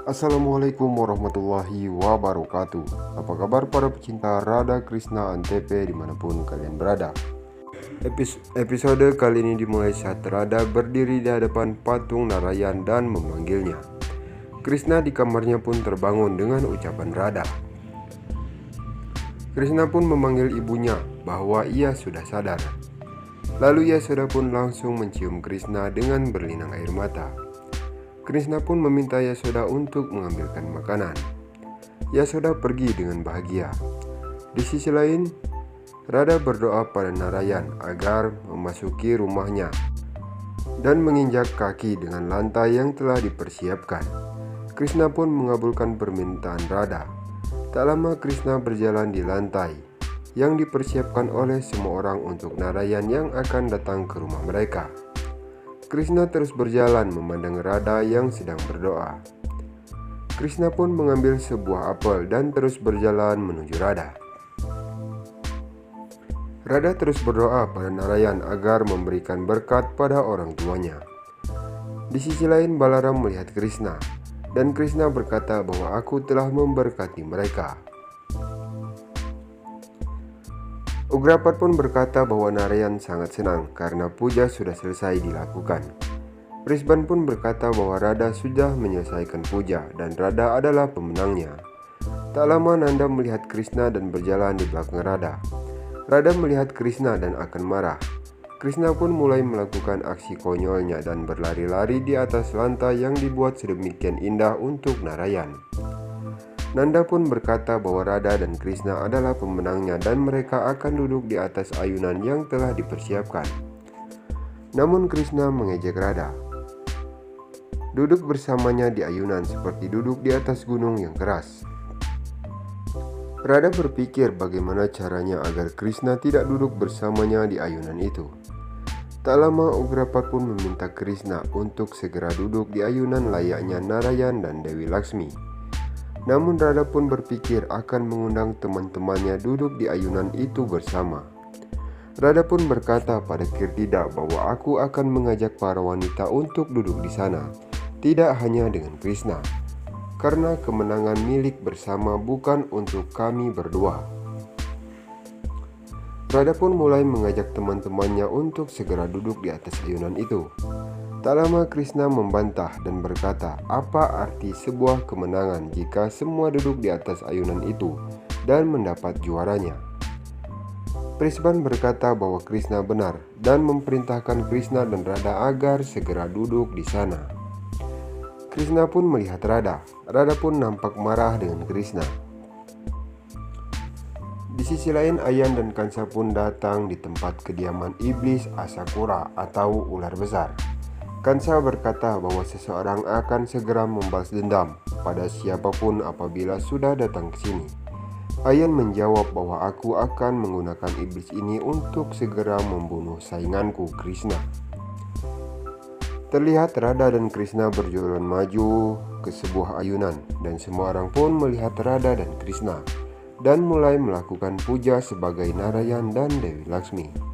Assalamualaikum warahmatullahi wabarakatuh. Apa kabar para pecinta Radha Krishna Antp dimanapun kalian berada. Episode kali ini dimulai saat Radha berdiri di hadapan patung Narayan dan memanggilnya. Krishna di kamarnya pun terbangun dengan ucapan Radha. Krishna pun memanggil ibunya bahwa ia sudah sadar. Lalu Yasoda pun langsung mencium Krishna dengan berlinang air mata. Krishna pun meminta Yasoda untuk mengambilkan makanan. Yasoda pergi dengan bahagia. Di sisi lain, Radha berdoa pada Narayan agar memasuki rumahnya dan menginjak kaki dengan lantai yang telah dipersiapkan. Krishna pun mengabulkan permintaan Radha. Tak lama Krishna berjalan di lantai yang dipersiapkan oleh semua orang untuk Narayan yang akan datang ke rumah mereka. Krishna terus berjalan memandang Radha yang sedang berdoa. Krishna pun mengambil sebuah apel dan terus berjalan menuju Radha. Radha terus berdoa pada Narayan agar memberikan berkat pada orang tuanya. Di sisi lain Balaram melihat Krishna, dan Krishna berkata bahwa aku telah memberkati mereka. Ugrapat pun berkata bahwa Narayan sangat senang karena puja sudah selesai dilakukan. Brisban pun berkata bahwa Radha sudah menyelesaikan puja dan Radha adalah pemenangnya. Tak lama Nanda melihat Krishna dan berjalan di belakang Radha. Radha melihat Krishna dan akan marah. Krishna pun mulai melakukan aksi konyolnya dan berlari-lari di atas lantai yang dibuat sedemikian indah untuk Narayan. Nanda pun berkata bahwa Radha dan Krishna adalah pemenangnya dan mereka akan duduk di atas ayunan yang telah dipersiapkan. Namun Krishna mengejek Radha. Duduk bersamanya di ayunan seperti duduk di atas gunung yang keras. Radha berpikir bagaimana caranya agar Krishna tidak duduk bersamanya di ayunan itu. Tak lama Ugrapat pun meminta Krishna untuk segera duduk di ayunan layaknya Narayan dan Dewi Laksmi. Namun Radha pun berpikir akan mengundang teman-temannya duduk di ayunan itu bersama. Radha pun berkata pada Kirtida bahwa aku akan mengajak para wanita untuk duduk di sana, tidak hanya dengan Krishna, karena kemenangan milik bersama bukan untuk kami berdua. Radha pun mulai mengajak teman-temannya untuk segera duduk di atas ayunan itu. Tak lama Krishna membantah dan berkata, apa arti sebuah kemenangan jika semua duduk di atas ayunan itu dan mendapat juaranya? Brisban berkata bahwa Krishna benar dan memerintahkan Krishna dan Radha agar segera duduk di sana. Krishna pun melihat Radha. Radha pun nampak marah dengan Krishna. Di sisi lain Ayan dan Kansa pun datang di tempat kediaman iblis Asakura atau ular besar. Kansa berkata bahwa seseorang akan segera membalas dendam pada siapapun apabila sudah datang ke sini. Ayan menjawab bahwa aku akan menggunakan iblis ini untuk segera membunuh sainganku Krishna. Terlihat Radha dan Krishna berjalan maju ke sebuah ayunan dan semua orang pun melihat Radha dan Krishna dan mulai melakukan puja sebagai Narayan dan Dewi Laksmi.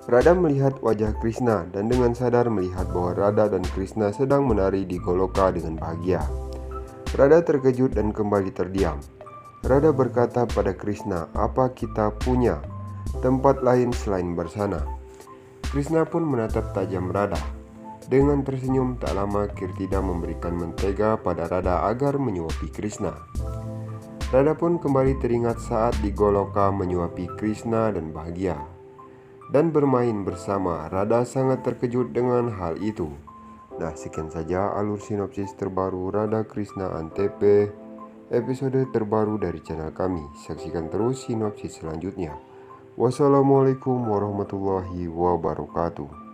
Radha melihat wajah Krishna dan dengan sadar melihat bahwa Radha dan Krishna sedang menari di Goloka dengan bahagia. Radha terkejut dan kembali terdiam. Radha berkata pada Krishna, apa kita punya tempat lain selain bersana? Krishna pun menatap tajam Radha. Dengan tersenyum tak lama Kirtida memberikan mentega pada Radha agar menyuapi Krishna. Radha pun kembali teringat saat di Goloka menyuapi Krishna dan bahagia dan bermain bersama. Radha sangat terkejut dengan hal itu. Nah, sekian saja alur sinopsis terbaru Radha Krishna Antp, episode terbaru dari channel kami. Saksikan terus sinopsis selanjutnya. Wassalamualaikum warahmatullahi wabarakatuh.